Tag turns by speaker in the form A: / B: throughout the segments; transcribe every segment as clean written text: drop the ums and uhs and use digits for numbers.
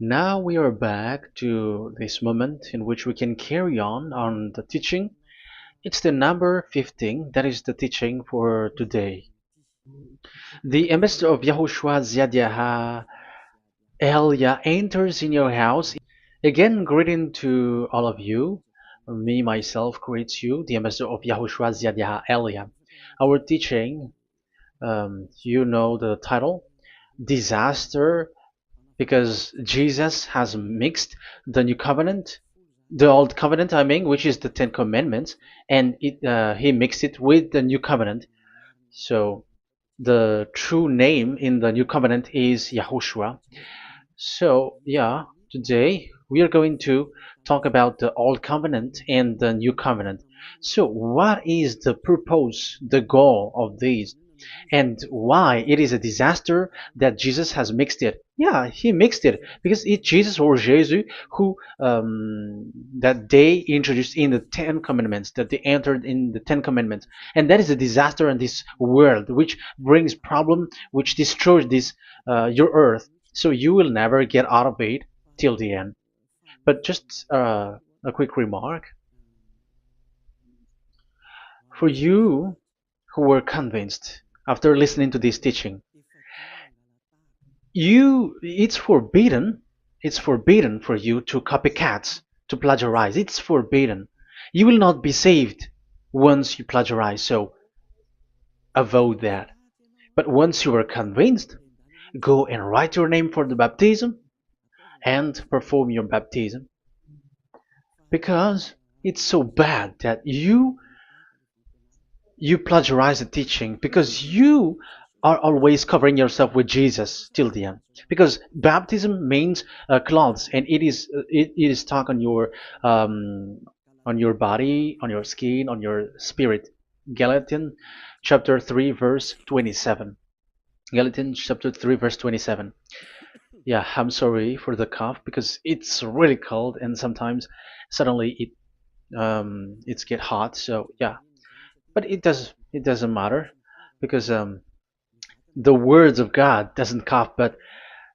A: Now we are back to this moment in which we can carry on the teaching. It's the number 15, that is the teaching for today. The ambassador of YAHOSHUAH YAH YAH enters in your house. Again, greeting to all of you. Me, myself, greets you, the ambassador of YAHOSHUAH YAH. Our teaching, you know the title, Disaster, because Jesus has mixed the new covenant, the old covenant, I mean, which is the Ten Commandments, and he mixed it with the new covenant. So the true name in the new covenant is Yahushua. So yeah, today we are going to talk about the old covenant and the new covenant. So what is the purpose, the goal of these? And why it is a disaster that Jesus has mixed it. Yeah, he mixed it because it's Jesus or Jesus who that they introduced in the Ten Commandments, that they entered in the Ten Commandments, and that is a disaster in this world, which brings problem, which destroys this your earth. So you will never get out of it till the end. But just a quick remark for you who were convinced after listening to this teaching. It's forbidden for you to copycats, to plagiarize. It's forbidden. You will not be saved once you plagiarize, so avoid that. But once you are convinced, go and write your name for the baptism and perform your baptism, because it's so bad that you plagiarize the teaching, because you are always covering yourself with Jesus till the end. Because baptism means clothes, and it is stuck on your body, on your skin, on your spirit. Galatians chapter 3 verse 27. Galatians chapter 3 verse 27. Yeah, I'm sorry for the cough because it's really cold and sometimes suddenly it's get hot. So yeah, but it doesn't matter because the words of God doesn't cough, but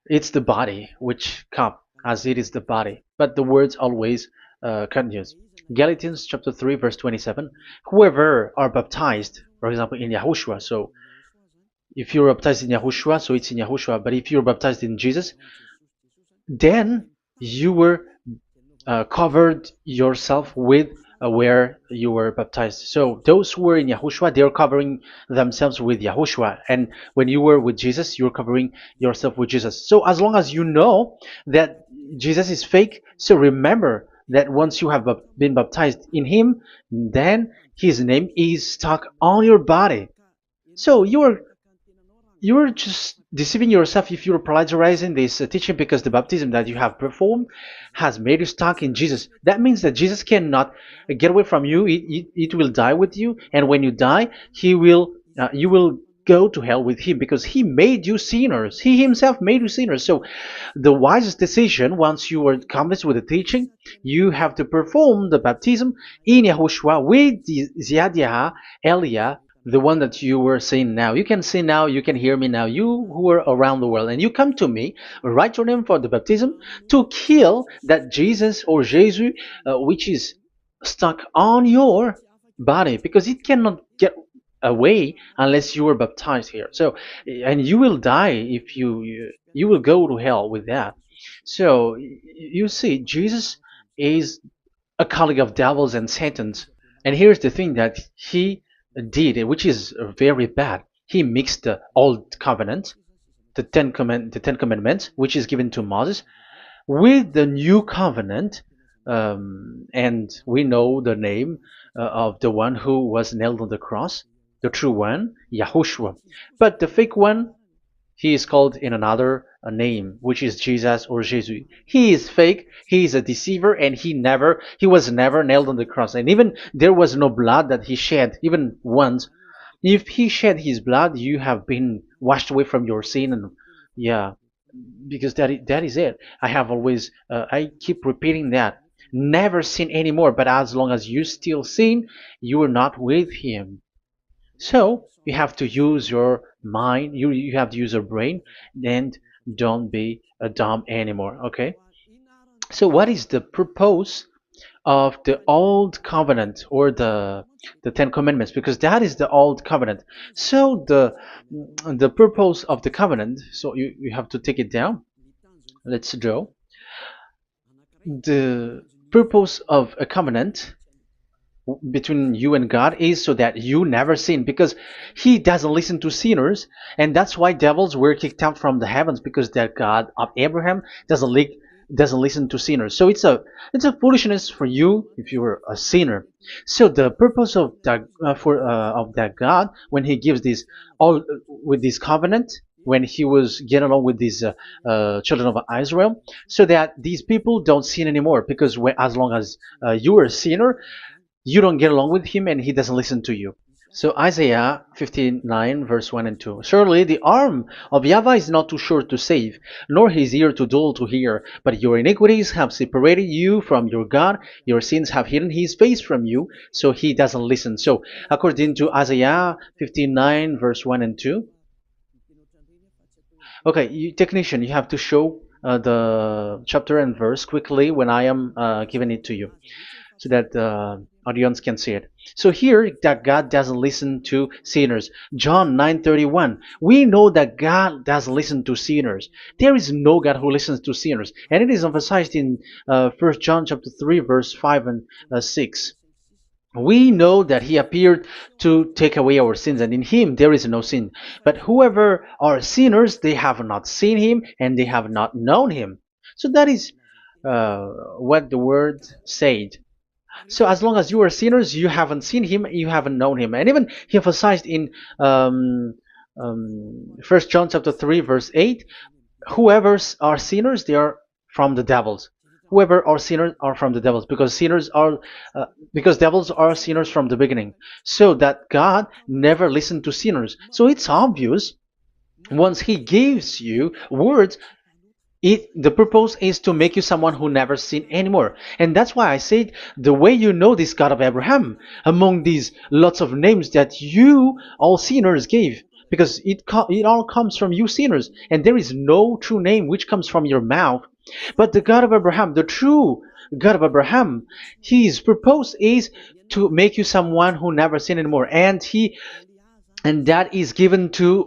A: it's the body which cough, as it is the body. But the words always continues. Galatians chapter 3 verse 27. Whoever are baptized, for example, in Yahushua. So if you're baptized in Yahushua, so it's in Yahushua. But if you're baptized in Jesus, then you were covered yourself with where you were baptized. So those who were in Yahushua, they are covering themselves with Yahushua. And when you were with Jesus, you're covering yourself with Jesus. So as long as you know that Jesus is fake, so remember that once you have been baptized in him, then his name is stuck on your body. So you're just deceiving yourself if you're plagiarizing this teaching, because the baptism that you have performed has made you stuck in Jesus. That means that Jesus cannot get away from you. It will die with you, and when you die, you will go to hell with him, because he made you sinners. He himself made you sinners. So the wisest decision, once you are accomplished with the teaching, you have to perform the baptism in Yahushua with the Ziad Elia, the one that you were saying now. You can see now, you can hear me now, you who are around the world, and you come to me, write your name for the baptism to kill that Jesus or Jesus, which is stuck on your body, because it cannot get away unless you are baptized here. So, and you will die if you will go to hell with that. So you see, Jesus is a colleague of devils and Satans. And here's the thing that he did, which is very bad. He mixed the old covenant, the Ten Commandments, which is given to Moses, with the new covenant, and we know the name of the one who was nailed on the cross, the true one, Yahushua. But the fake one, he is called in another name, which is Jesus or Jesus. He is fake. He is a deceiver, and he was never nailed on the cross. And even there was no blood that he shed, even once. If he shed his blood, you have been washed away from your sin, and yeah, because that is it. I keep repeating that. Never sin anymore. But as long as you still sin, you are not with him. So you have to use your mind, you have to use your brain, and don't be a dumb anymore. Okay. So what is the purpose of the old covenant, or the Ten Commandments? Because that is the old covenant. So the purpose of the covenant. So you have to take it down. Let's draw the purpose of a covenant between you and God is so that you never sin, because he doesn't listen to sinners, and that's why devils were kicked out from the heavens, because that God of Abraham doesn't listen to sinners. So it's a foolishness for you if you were a sinner. So the purpose of that of that God, when he gives this all with this covenant, when he was getting along with these children of Israel, so that these people don't sin anymore, because as long as you are a sinner, you don't get along with him and he doesn't listen to you. So Isaiah 59 verse 1 and 2. Surely the arm of YAHVAH is not too short to save, nor his ear too dull to hear. But your iniquities have separated you from your God. Your sins have hidden his face from you, so he doesn't listen. So according to Isaiah 59 verse 1 and 2. Okay, technician, you have to show the chapter and verse quickly when I am giving it to you, so that the audience can see it. So here, that God doesn't listen to sinners. John 9:31. We know that God doesn't listen to sinners. There is no God who listens to sinners, and it is emphasized in 1 John chapter 3 verse 5 and 6. We know that he appeared to take away our sins, and in him there is no sin. But whoever are sinners, they have not seen him, and they have not known him. So that is what the word said. So as long as you are sinners, you haven't seen him, you haven't known him. And even he emphasized in 1 John chapter 3 verse 8, whoever are sinners, they are from the devils. Whoever are sinners are from the devils, because because devils are sinners from the beginning. So that God never listened to sinners. So it's obvious, once he gives you words, the purpose is to make you someone who never sin anymore. And that's why I said, the way you know this God of Abraham among these lots of names that you all sinners gave, because it all comes from you sinners, and there is no true name which comes from your mouth. But the God of Abraham, the true God of Abraham, his purpose is to make you someone who never sin anymore, and that is given to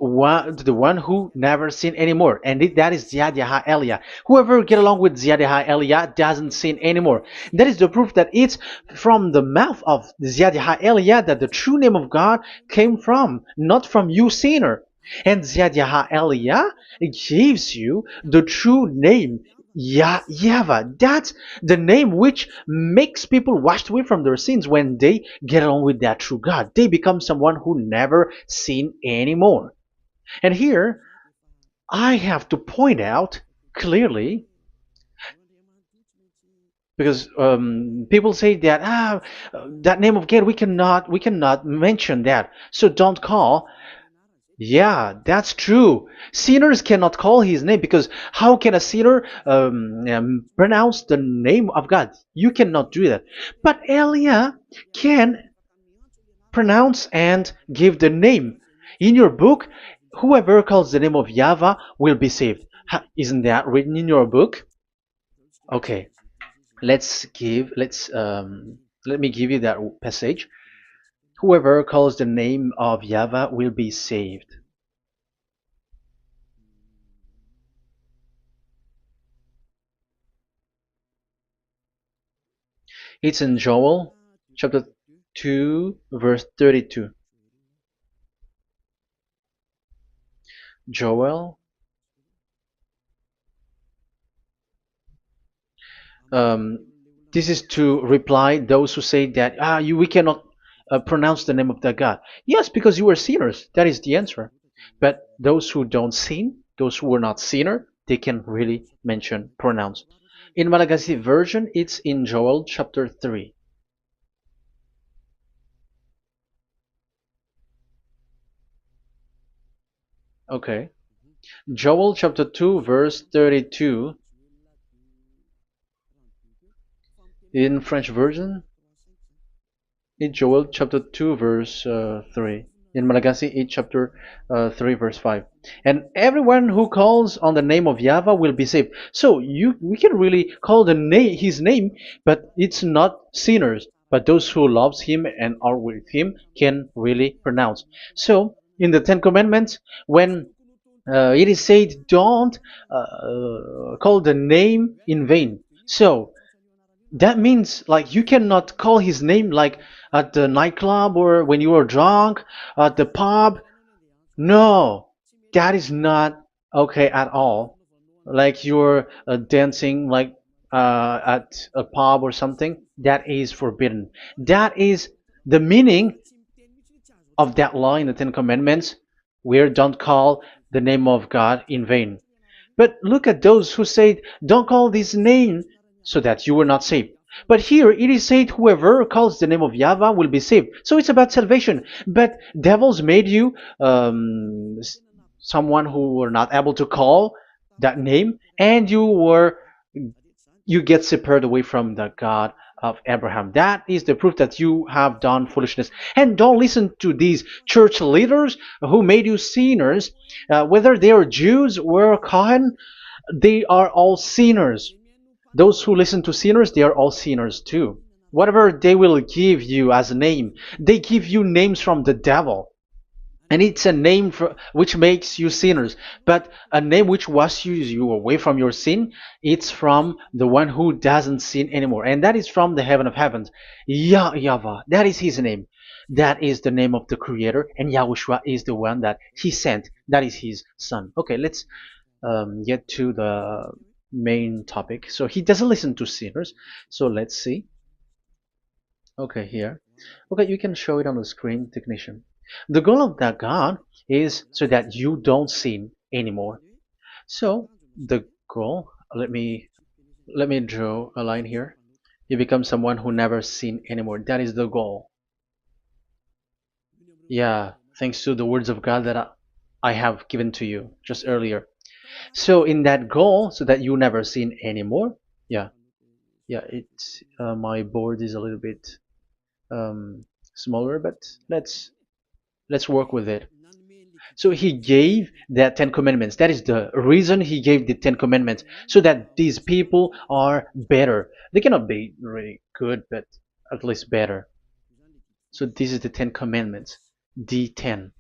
A: the one who never sin anymore, and that is YAH. Whoever get along with YAH doesn't sin anymore. That is the proof that it's from the mouth of YAH that the true name of God came from, not from you sinner. And YAH gives you the true name, YAHVAH. That's the name which makes people washed away from their sins. When they get along with that true God, they become someone who never sin anymore. And here, I have to point out clearly, because people say that that name of God, we cannot mention that, so don't call. Yeah, that's true. Sinners cannot call his name, because how can a sinner pronounce the name of God? You cannot do that. But Elia can pronounce and give the name. In your book, whoever calls the name of YAHVAH will be saved. Isn't that written in your book? Okay, let me give you that passage. Whoever calls the name of YAHVAH will be saved. It's in Joel chapter 2 verse 32. Joel, this is to reply those who say that we cannot pronounce the name of that God. Yes, because you are sinners. That is the answer. But those who don't sin, those who are not sinner, they can really pronounce. In Malagasy version, it's in Joel chapter 3. Okay. Joel chapter 2 verse 32. In French version, in Joel chapter 2 verse 3. in Malagasy 8 chapter 3 verse 5. And everyone who calls on the name of YAHVAH will be saved. So we can really call his name, but it's not sinners, but those who loves him and are with him can really pronounce. So in the Ten Commandments, when it is said, don't call the name in vain. So that means like you cannot call his name like at the nightclub or when you are drunk at the pub. No, that is not okay at all. Like you're dancing like at a pub or something, that is forbidden. That is the meaning of that law in the Ten Commandments, where don't call the name of God in vain. But look at those who say, don't call this name so that you were not saved. But here it is said, whoever calls the name of YAHVAH will be saved. So it's about salvation. But devils made you someone who were not able to call that name, and you get separated away from the God of Abraham. That is the proof that you have done foolishness. And don't listen to these church leaders who made you sinners, whether they are Jews or Kohen, they are all sinners. Those who listen to sinners, they are all sinners too. Whatever they will give you as a name, they give you names from the devil. And it's a name which makes you sinners, but a name which washes you away from your sin, it's from the one who doesn't sin anymore, and that is from the heaven of heavens. Yahvah, that is his name. That is the name of the creator, and Yahushua is the one that he sent. That is his son. Okay, let's get to the main topic. So he doesn't listen to sinners. So let's see. Okay, here. Okay, you can show it on the screen, technician. The goal of that God is so that you don't sin anymore. So the goal, let me draw a line here. You become someone who never sin anymore. That is the goal. Yeah, thanks to the words of God that I have given to you just earlier. So in that goal, so that you never sin anymore. Yeah, yeah. It's my board is a little bit smaller, but let's work with it. So he gave the Ten Commandments. That is the reason he gave the Ten Commandments, so that these people are better. They cannot be really good, but at least better. So this is the Ten Commandments, D10.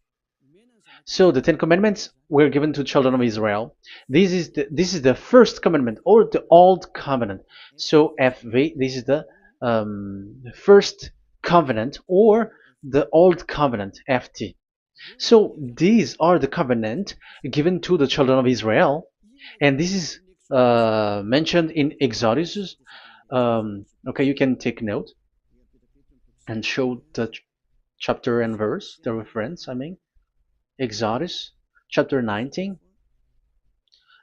A: So the Ten Commandments were given to children of Israel. This is the first commandment or the old covenant. So FV, this is the first covenant or the old covenant, FT. So these are the covenant given to the children of Israel, and this is mentioned in Exodus. Okay, you can take note and show the chapter and verse, the reference. I mean, Exodus chapter 19,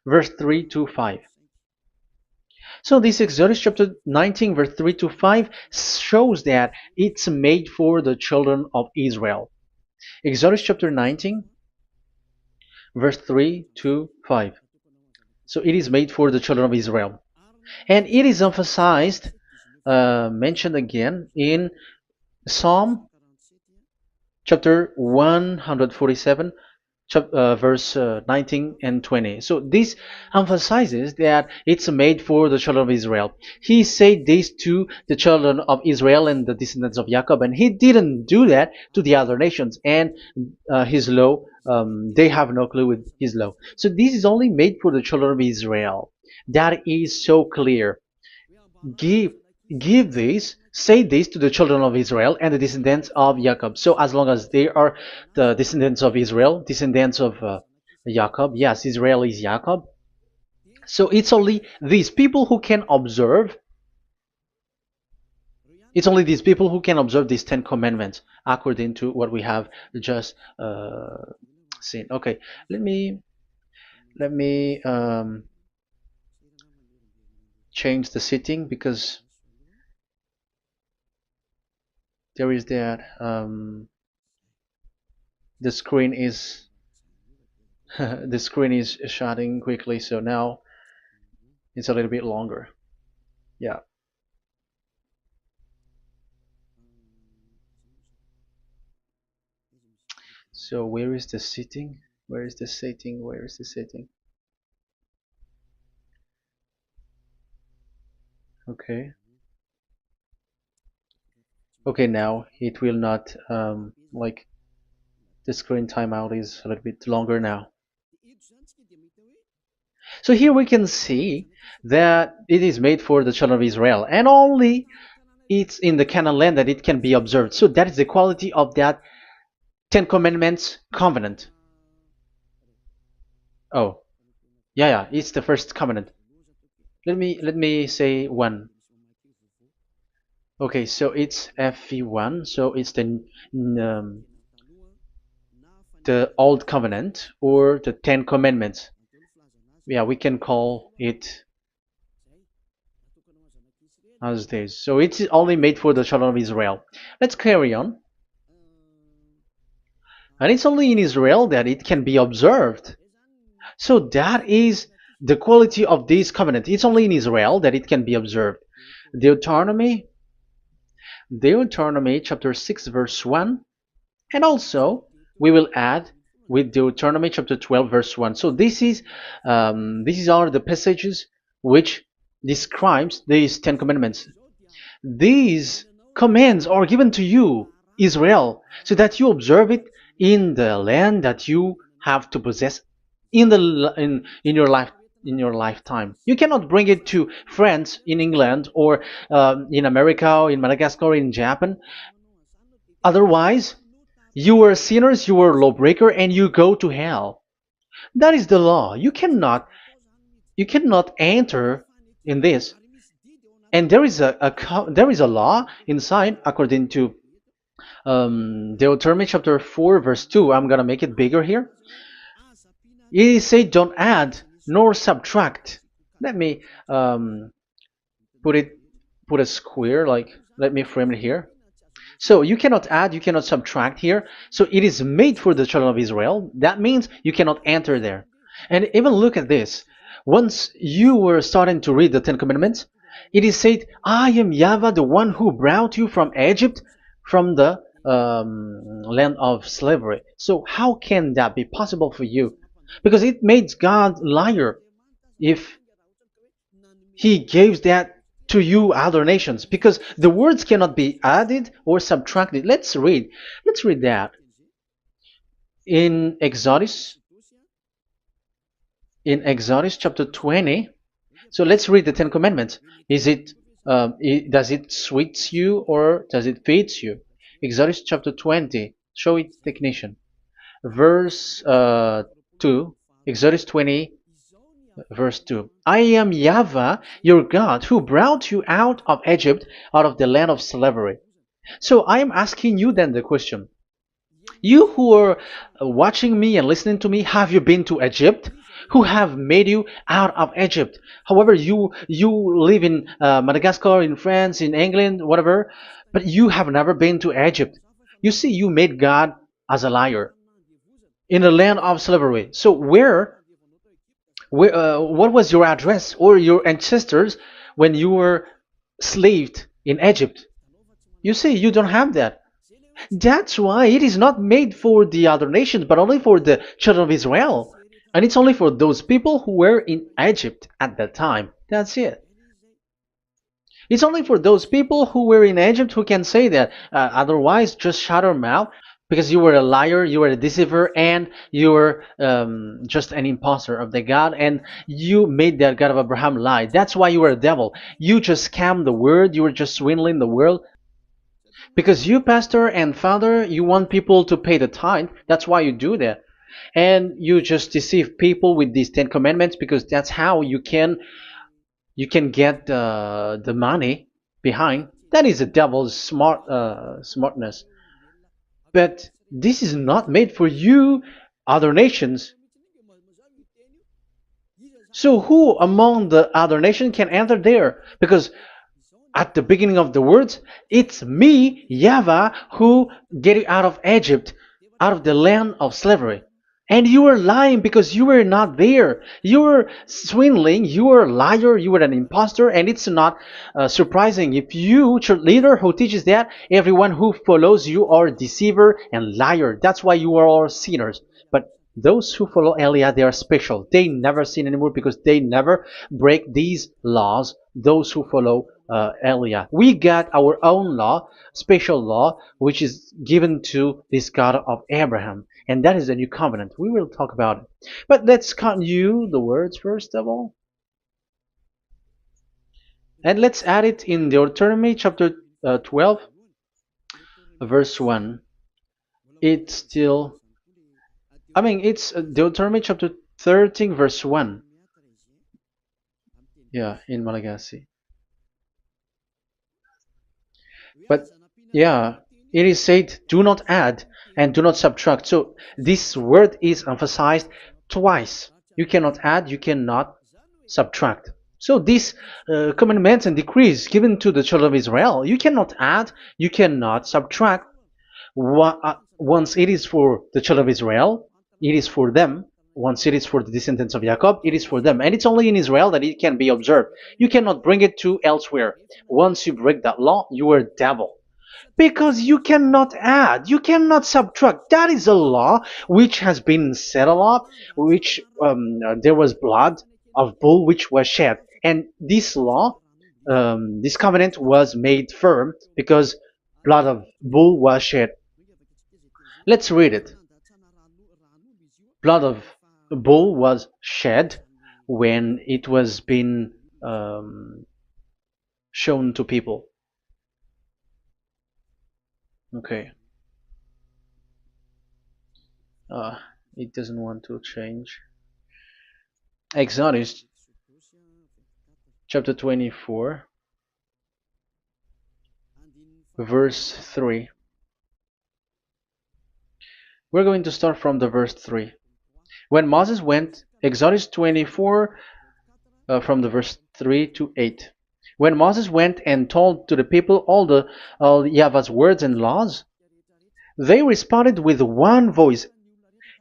A: verse 3 to 5. So this Exodus chapter 19, verse 3 to 5 shows that it's made for the children of Israel. Exodus chapter 19, verse 3 to 5. So it is made for the children of Israel. And it is emphasized, mentioned again in Psalm chapter 147, verse 19 and 20. So this emphasizes that it's made for the children of Israel. He said this to the children of Israel and the descendants of Jacob, and he didn't do that to the other nations. And his law, they have no clue with his law. So this is only made for the children of Israel. That is so clear. Give say this to the children of Israel and the descendants of Jacob. So as long as they are the descendants of Israel, descendants of Jacob, yes, Israel is Jacob. So it's only these people who can observe. It's only these people who can observe these Ten Commandments according to what we have just seen. Okay, let me change the setting because there is that the screen is the screen is shutting quickly, so now it's a little bit longer. Yeah. So where is the sitting? Where is the sitting? Where is the sitting? Okay. Okay, now it will not like the screen timeout is a little bit longer now. So here we can see that it is made for the children of Israel, and only it's in the Canaan land that it can be observed. So that is the quality of that Ten Commandments covenant. Oh, yeah, it's the first covenant. Let me say one. Okay, so it's FV1, so it's the old covenant or the Ten Commandments. Yeah, we can call it as this. So it's only made for the children of Israel. Let's carry on. And it's only in Israel that it can be observed. So that is the quality of this covenant. It's only in Israel that it can be observed. Deuteronomy, Deuteronomy chapter 6 verse 1, and also we will add with Deuteronomy chapter 12 verse 1. So these are the passages which describes these Ten Commandments. These commands are given to you, Israel, so that you observe it in the land that you have to possess in your lifetime. You cannot bring it to France, in England, or in America, or in Madagascar, or in Japan. Otherwise, you are sinners, you are lawbreaker, and you go to hell. That is the law. You cannot enter in this. And there is a law inside according to Deuteronomy chapter 4 verse 2. I'm gonna make it bigger here. It says don't add nor subtract. Let me put it put a square, like let me frame it here. So you cannot add, you cannot subtract here. So it is made for the children of Israel. That means you cannot enter there. And even look at this. Once you were starting to read the Ten Commandments, it is said, I am YAHVAH, the one who brought you from Egypt, from the land of slavery. So how can that be possible for you? Because it makes God liar if he gives that to you other nations, because the words cannot be added or subtracted. Let's read that in Exodus chapter 20. So let's read the Ten Commandments. Does it sweets you or does it feeds you? Exodus chapter 20. Show it, technician. Verse 2. Exodus 20 verse 2. I am YAHVAH, your God, who brought you out of Egypt, out of the land of slavery. So I am asking you then the question. You who are watching me and listening to me, have you been to Egypt? Who have made you out of Egypt? However, you live in Madagascar, in France, in England, whatever, but you have never been to Egypt. You see, you made God as a liar in the land of slavery. So what was your address or your ancestors when you were slaved in Egypt? You see, you don't have that. That's why it is not made for the other nations, but only for the children of Israel. And it's only for those people who were in Egypt at that time. That's it. It's only for those people who were in Egypt who can say that. Otherwise, just shut your mouth, because you were a liar, you were a deceiver, and you were just an imposter of the God, and you made that God of Abraham lie. That's why you were a devil. You just scammed the word, you were just swindling the world. Because you, pastor and father, you want people to pay the tithe. That's why you do that. And you just deceive people with these Ten Commandments, because that's how you can get the money behind. That is the devil's smartness. But this is not made for you, other nations. So who among the other nations can enter there? Because at the beginning of the words, it's me, YAHVAH, who get you out of Egypt, out of the land of slavery. And you were lying because you were not there. You were swindling. You were a liar. You were an impostor. And it's not surprising if you, church leader who teaches that, everyone who follows you are a deceiver and liar. That's why you are all sinners. But those who follow Eliah, they are special. They never sin anymore because they never break these laws. Those who follow Eliah. We got our own law, special law, which is given to this God of Abraham. And that is the new covenant. We will talk about it. But let's continue the words first of all. And let's add it in Deuteronomy chapter 12, verse 1. It's still, it's Deuteronomy chapter 13, verse 1. Yeah, in Malagasy. But yeah, it is said, do not add and do not subtract. So this word is emphasized twice. You cannot add, you cannot subtract. So these commandments and decrees given to the children of Israel, you cannot add, you cannot subtract. Once it is for the children of Israel, it is for them. Once it is for the descendants of Jacob, it is for them. And it's only in Israel that it can be observed. You cannot bring it to elsewhere. Once you break that law, you are devil. Because you cannot add, you cannot subtract. That is a law which has been settled up, which there was blood of bull which was shed. And this law, this covenant was made firm because blood of bull was shed. Let's read it. Blood of bull was shed when it was been shown to people. Okay. It doesn't want to change. Exodus chapter 24, verse 3. We're going to start from the verse 3. When Moses went, Exodus 24, from the verse 3 to 8. When Moses went and told to the people all YAHVAH's words and laws, they responded with one voice,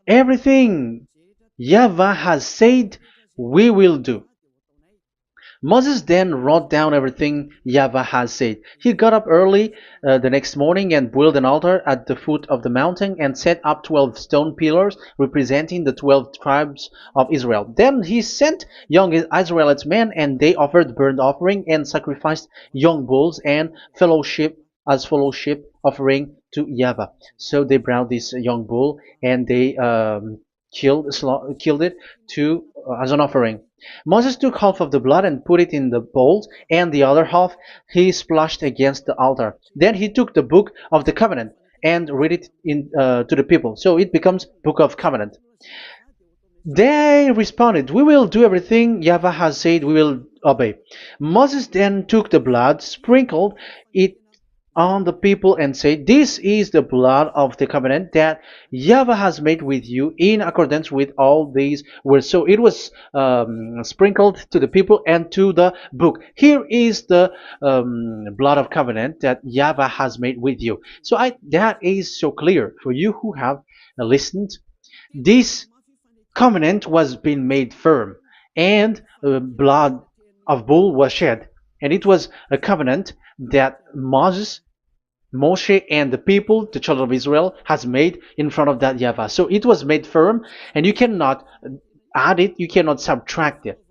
A: everything YAHVAH has said, we will do. Moses then wrote down everything YAHVAH has said. He got up early the next morning and built an altar at the foot of the mountain and set up 12 stone pillars representing the 12 tribes of Israel. Then he sent young Israelite men, and they offered burnt offering and sacrificed young bulls and fellowship offering to YAHVAH. So they brought this young bull and they killed it as an offering. Moses took half of the blood and put it in the bowls, and the other half he splashed against the altar. Then he took the book of the covenant and read it to the people. So it becomes book of covenant. They responded, we will do everything YAHVAH has said, we will obey. Moses then took the blood, sprinkled it on the people and said, this is the blood of the covenant that YAHVAH has made with you in accordance with all these words. So it was sprinkled to the people and to the book. Here is the blood of covenant that YAHVAH has made with you. So that is so clear for you who have listened. This covenant was being made firm, and blood of bull was shed. And it was a covenant that Moshe and the people, the children of Israel, has made in front of that YAHVAH. So it was made firm, and you cannot add it, you cannot subtract it.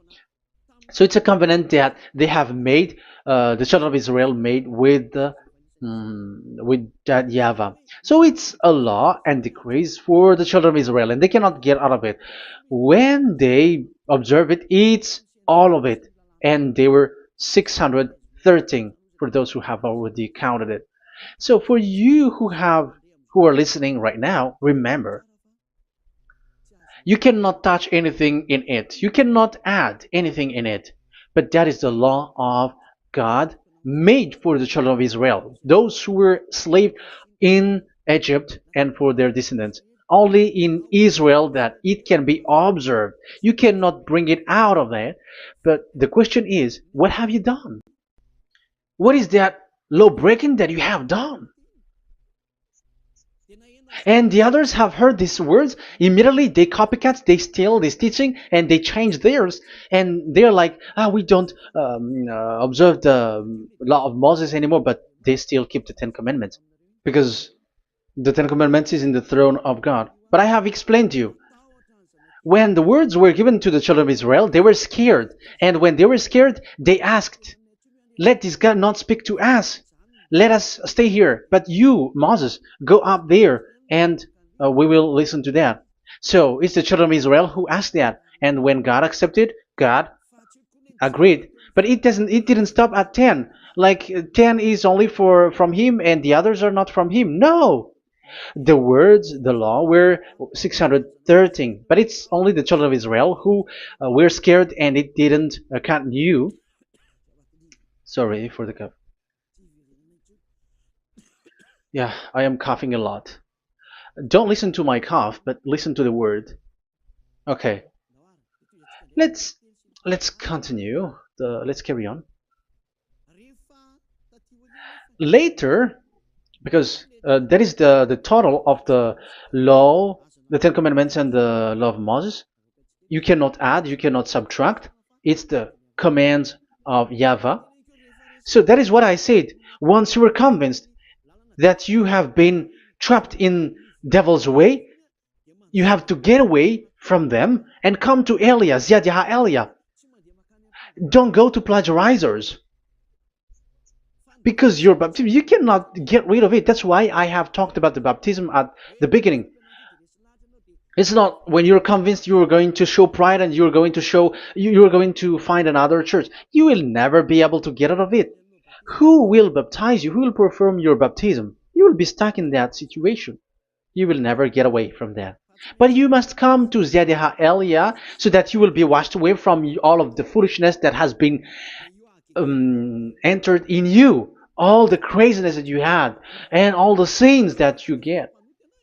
A: So it's a covenant that they have made, the children of Israel made with that YAHVAH. So it's a law and decrees for the children of Israel, and they cannot get out of it. When they observe it, it's all of it. And they were 613 for those who have already counted it. So for you who are listening right now, remember, you cannot touch anything in it. You cannot add anything in it. But that is the law of God made for the children of Israel, those who were slaves in Egypt and for their descendants. Only in Israel that it can be observed. You cannot bring it out of there. But the question is, what have you done? What is that law breaking that you have done? And the others have heard these words. Immediately they copycat, they steal this teaching, and they change theirs. And they're like, we don't observe the law of Moses anymore, but they still keep the Ten Commandments because the Ten Commandments is in the throne of God. But I have explained to you, when the words were given to the children of Israel, they were scared. And when they were scared, they asked, let this God not speak to us. Let us stay here. But you, Moses, go up there and we will listen to that. So it's the children of Israel who asked that. And when God accepted, God agreed. But it didn't stop at 10. Like 10 is only from him and the others are not from him. No. The words, the law were 613. But it's only the children of Israel who were scared and it didn't cut you. Sorry for the cough. Yeah, I am coughing a lot. Don't listen to my cough, but listen to the word. Okay, let's let's continue. Let's carry on. Later, because that is the total of the law, the Ten Commandments, and the law of Moses. You cannot add, you cannot subtract. It's the commands of YAHVAH. So that is what I said. Once you were convinced that you have been trapped in devil's way, you have to get away from them and come to Elia, Ziad Elia. Don't go to plagiarizers. Because your baptism, you cannot get rid of it. That's why I have talked about the baptism at the beginning. It's not when you're convinced you are going to show pride and you're going to show you're going to find another church. You will never be able to get out of it. Who will baptize you? Who will perform your baptism? You will be stuck in that situation. You will never get away from that. But you must come to Ziad Elia so that you will be washed away from all of the foolishness that has been entered in you, all the craziness that you had, and all the sins that you get.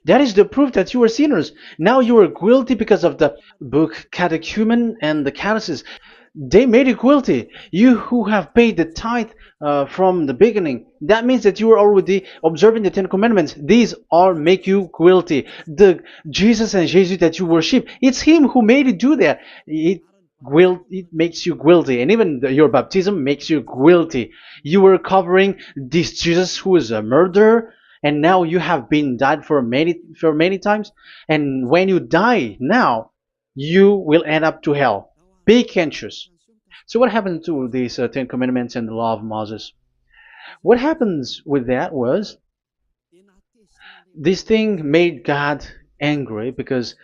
A: That is the proof that you are sinners. Now you are guilty because of the book Catechumen and the Catechism. They made you guilty. You who have paid the tithe from the beginning, that means that you are already observing the Ten Commandments. These all make you guilty. The Jesus and Jesus that you worship, it's Him who made you do that. It makes you guilty, and even your baptism makes you guilty. You were covering this Jesus who is a murderer, and now you have been died for many times. And when you die now, you will end up to hell. Be conscious. So what happened to these Ten Commandments and the law of Moses? What happens with that was this thing made God angry because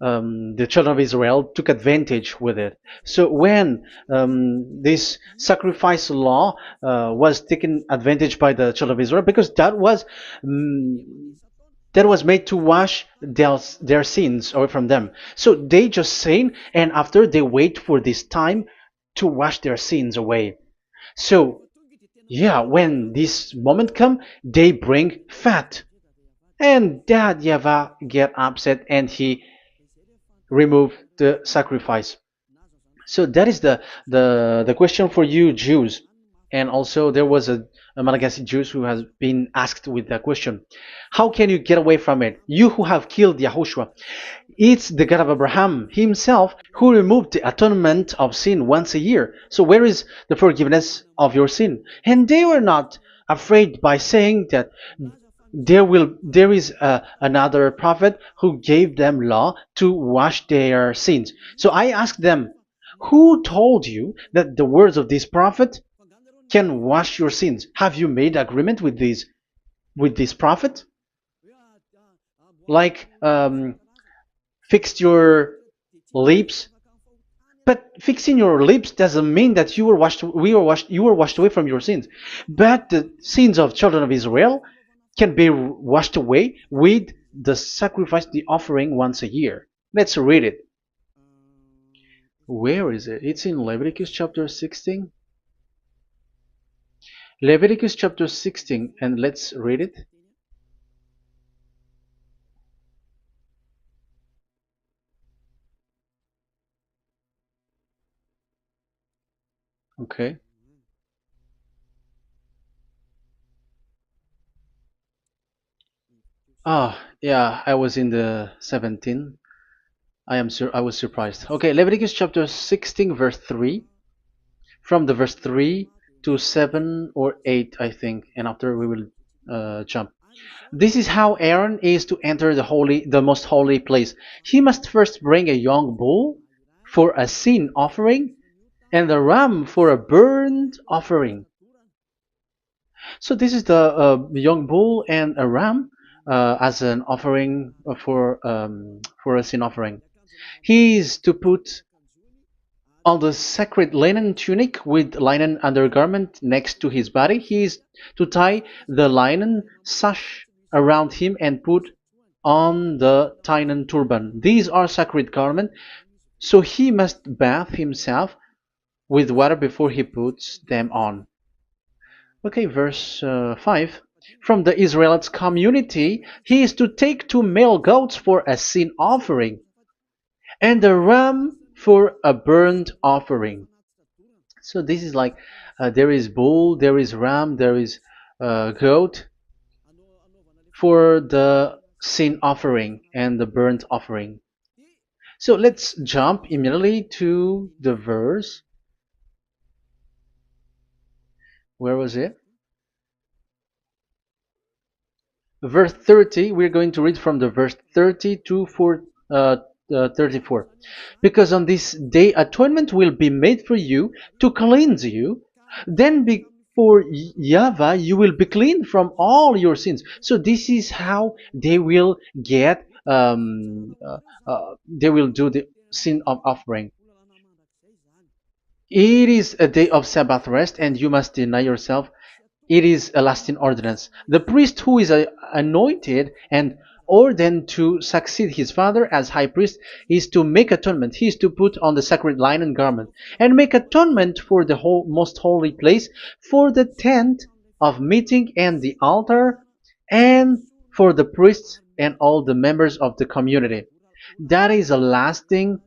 A: the children of Israel took advantage with it. So when this sacrifice law was taken advantage by the children of Israel, because um, that was made to wash their sins away from them. So they just sin, and after they wait for this time to wash their sins away. So yeah, when this moment come, they bring fat, and Dad Yava get upset and he remove the sacrifice. So that is the question for you Jews, and also there was a Malagasy Jews who has been asked with that question: how can you get away from it? You who have killed YAHOSHUAH. It's the God of Abraham Himself who removed the atonement of sin once a year. So where is the forgiveness of your sin? And they were not afraid by saying that there is another prophet who gave them law to wash their sins. So I asked them, who told you that the words of this prophet can wash your sins? Have you made agreement with this prophet? Like fix your lips. But fixing your lips doesn't mean that you were washed away from your sins. But the sins of children of Israel can be washed away with the sacrifice, the offering once a year. Let's read it. Where is it? It's in Leviticus chapter 16. Leviticus chapter 16, and let's read it. Okay. Yeah, I was in the 17. I was surprised. Okay, Leviticus chapter 16 verse 3, from the verse 3 to 7 or 8, I think, and after we will jump. This is how Aaron is to enter the most holy place. He must first bring a young bull for a sin offering and a ram for a burnt offering. So this is the young bull and a ram as an offering for a sin offering. He is to put on the sacred linen tunic with linen undergarment next to his body. He is to tie the linen sash around him and put on the linen turban. These are sacred garments, so he must bathe himself with water before he puts them on. Okay, verse 5. From the Israelites community, he is to take 2 male goats for a sin offering and a ram for a burnt offering. So this is like there is bull, there is ram, there is goat for the sin offering and the burnt offering. So let's jump immediately to the verse. Where was it? Verse 30. We're going to read from the verse 30 to 34. Because on this day atonement will be made for you to cleanse you. Then before YAHVAH you will be clean from all your sins. So this is how they will get they will do the sin of offering. It is a day of Sabbath rest, and you must deny yourself. It is a lasting ordinance. The priest who is anointed and ordained to succeed his father as high priest is to make atonement. He is to put on the sacred linen garment and make atonement for the most holy place, for the tent of meeting and the altar, and for the priests and all the members of the community. That is a lasting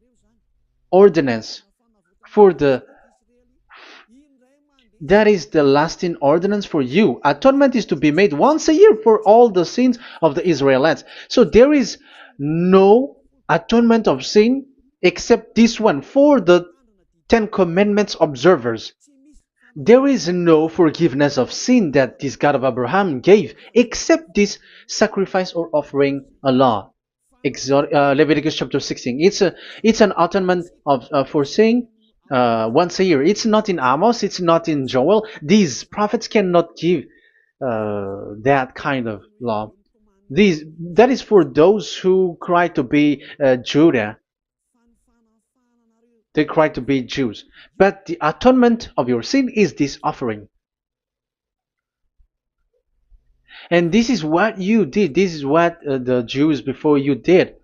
A: ordinance for the that is the lasting ordinance for you. Atonement is to be made once a year for all the sins of the Israelites. So there is no atonement of sin except this one for the Ten Commandments observers. There is no forgiveness of sin that this God of Abraham gave except this sacrifice or offering a law. Leviticus chapter 16. It's an atonement of for sin once a year. It's not in Amos. It's not in Joel. These prophets cannot give that kind of law. That is for those who cry to be Judah. They cry to be Jews. But the atonement of your sin is this offering. And this is what you did. This is what the Jews before you did.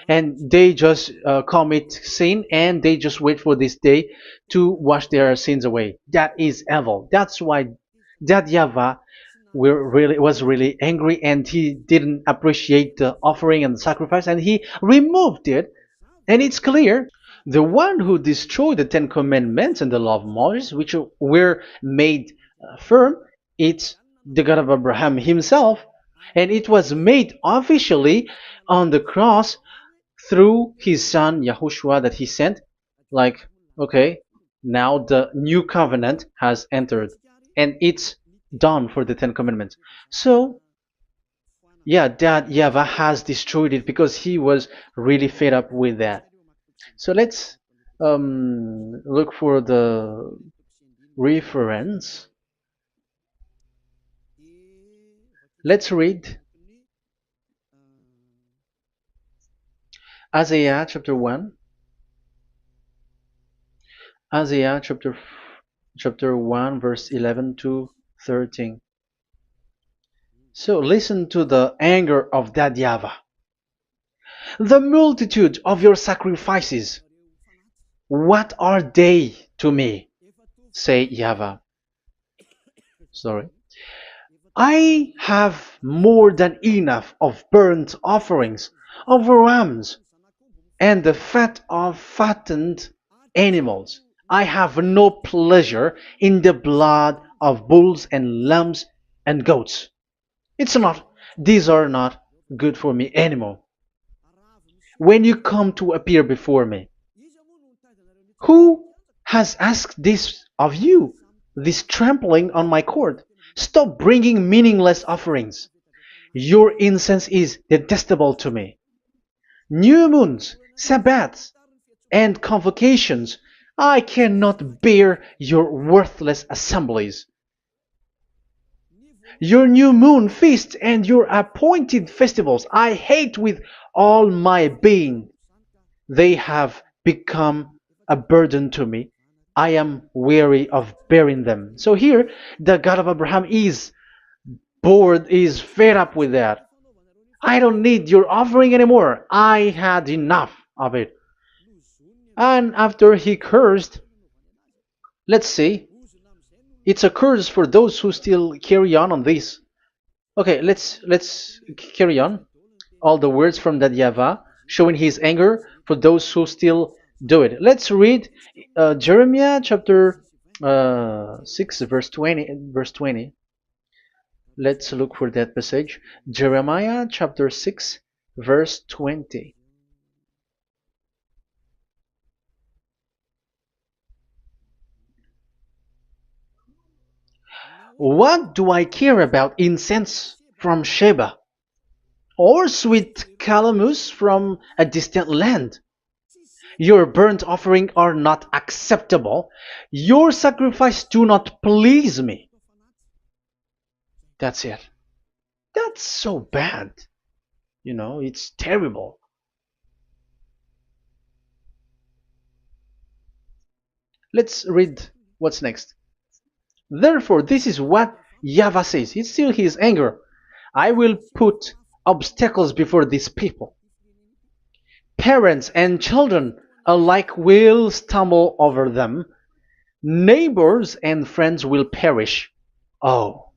A: And they just commit sin and they just wait for this day to wash their sins away. That is evil. That's why that YAHVAH was really angry, and he didn't appreciate the offering and the sacrifice, and he removed it. And it's clear the one who destroyed the Ten Commandments and the law of Moses, which were made firm, it's the God of Abraham himself. And it was made officially on the cross through his son YAHOSHUAH that he sent. Like, okay, now the new covenant has entered and it's done for the Ten Commandments. So yeah, that YAHVAH has destroyed it because he was really fed up with that. So let's look for the reference. Let's read Isaiah chapter 1. Isaiah chapter 1 verse 11 to 13. So listen to the anger of that YAHVAH. The multitude of your sacrifices, what are they to me? Say YAHVAH. Sorry. I have more than enough of burnt offerings, of rams, and the fat of fattened animals. I have no pleasure in the blood of bulls and lambs and goats. These are not good for me anymore. When you come to appear before me, who has asked this of you? This trampling on my court. Stop bringing meaningless offerings. Your incense is detestable to me. New moons, Sabbaths, and convocations. I cannot bear your worthless assemblies. Your new moon feasts and your appointed festivals I hate with all my being. They have become a burden to me. I am weary of bearing them. So here, the God of Abraham is bored, is fed up with that. I don't need your offering anymore. I had enough of it. And after he cursed, let's see, it's a curse for those who still carry on this. Okay, let's carry on. All the words from that YAHVAH showing his anger for those who still do it. Let's read Jeremiah chapter 6 verse 20. Verse 20. Let's look for that passage. Jeremiah chapter 6 verse 20. What do I care about incense from Sheba, or sweet calamus from a distant land? Your burnt offering are not acceptable. Your sacrifice do not please me. That's it. That's so bad. It's terrible. Let's read what's next. Therefore, this is what YAHVAH says. It's still his anger. I will put obstacles before these people. Parents and children alike will stumble over them. Neighbors and friends will perish. Oh,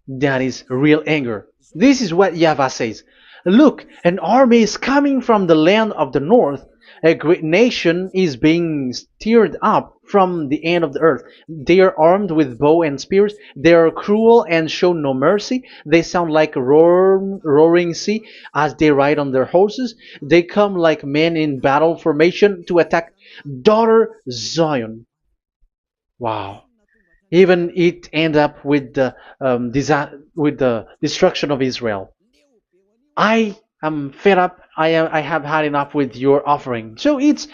A: that is real anger. This is what YAHVAH says. Look, an army is coming from the land of the north. A great nation is being stirred up from the end of the earth. They are armed with bow and spears. They are cruel and show no mercy. They sound like a roaring sea as they ride on their horses. They come like men in battle formation to attack daughter Zion. Wow. Even it end up with the with the destruction of Israel. I am fed up. I have had enough with your offering. So it's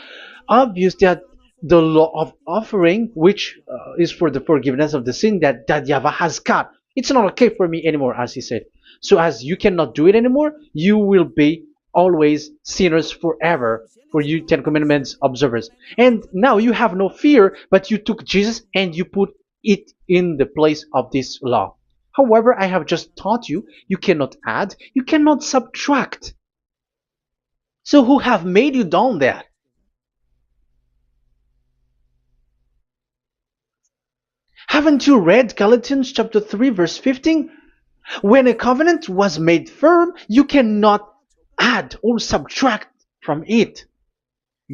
A: obvious that the law of offering, which is for the forgiveness of the sin that YAHVAH has got, it's not okay for me anymore, as he said. So as you cannot do it anymore, you will be always sinners forever for you Ten Commandments observers. And now you have no fear, but you took Jesus and you put it in the place of this law. However, I have just taught you, you cannot add, you cannot subtract. So who have made you done that? Haven't you read Galatians chapter 3 verse 15? When a covenant was made firm, you cannot add or subtract from it.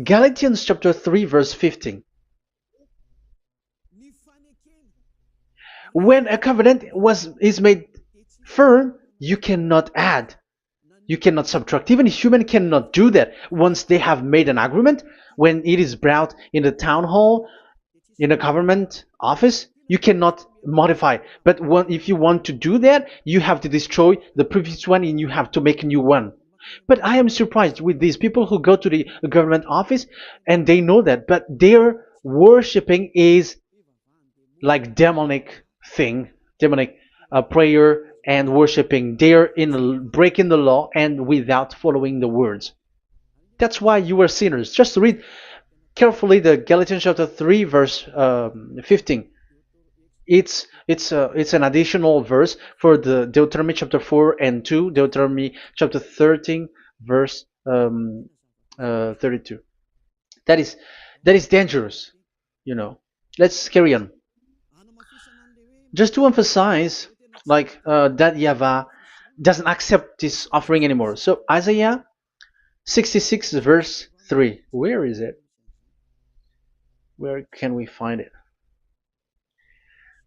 A: Galatians chapter 3 verse 15. When a covenant is made firm, you cannot add. You cannot subtract. Even human cannot do that. Once they have made an agreement, when it is brought in the town hall, in a government office, you cannot modify. But if you want to do that, you have to destroy the previous one and you have to make a new one. But I am surprised with these people who go to the government office and they know that, but their worshipping is like demonic thing, demonic prayer and worshipping. They're in breaking the law and without following the words. That's why you are sinners. Just read carefully the Galatians chapter 3 verse 15. It's an additional verse for the Deuteronomy chapter 4 and 2, Deuteronomy chapter 13 verse 32. That is dangerous, you know. Let's carry on. Just to emphasize, like that YAHVAH doesn't accept this offering anymore. So Isaiah 66 verse 3. Where is it? Where can we find it?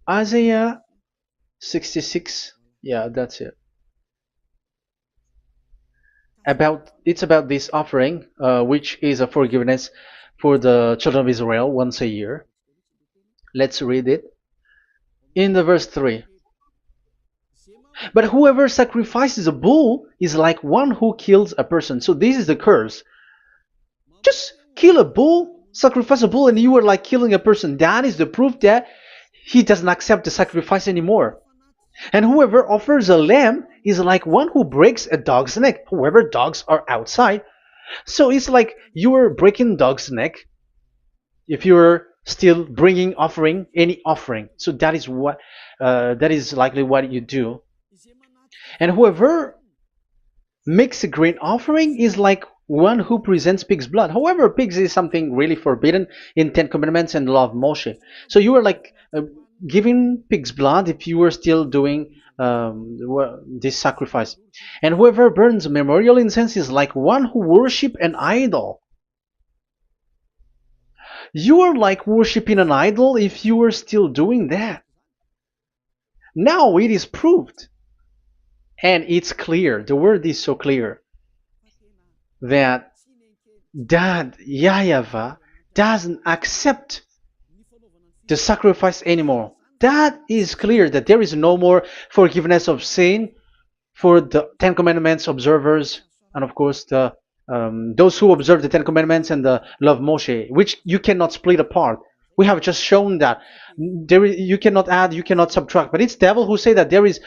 A: Isaiah 66. Yeah, that's it. it's about this offering, which is a forgiveness for the children of Israel once a year. Let's read it in the verse 3. But whoever sacrifices a bull is like one who kills a person. So this is the curse. Just kill a bull, sacrifice a bull, and you are like killing a person. That is the proof that he doesn't accept the sacrifice anymore. And whoever offers a lamb is like one who breaks a dog's neck. Whoever dogs are outside. So it's like you are breaking dog's neck if you're still bringing offering any offering. So that is likely what you do. And whoever makes a grain offering is like one who presents pig's blood. However, pigs is something really forbidden in Ten Commandments and the law of Moshe. So you are like giving pig's blood if you were still doing this sacrifice. And whoever burns memorial incense is like one who worship an idol. You are like worshiping an idol if you were still doing that. Now it is proved. And it's clear, the word is so clear, that YAHVAH doesn't accept the sacrifice anymore. That is clear that there is no more forgiveness of sin for the Ten Commandments observers, and of course those who observe the Ten Commandments and the law of Moshe, which you cannot split apart. We have just shown that you cannot add, you cannot subtract. But it's devil who say that there is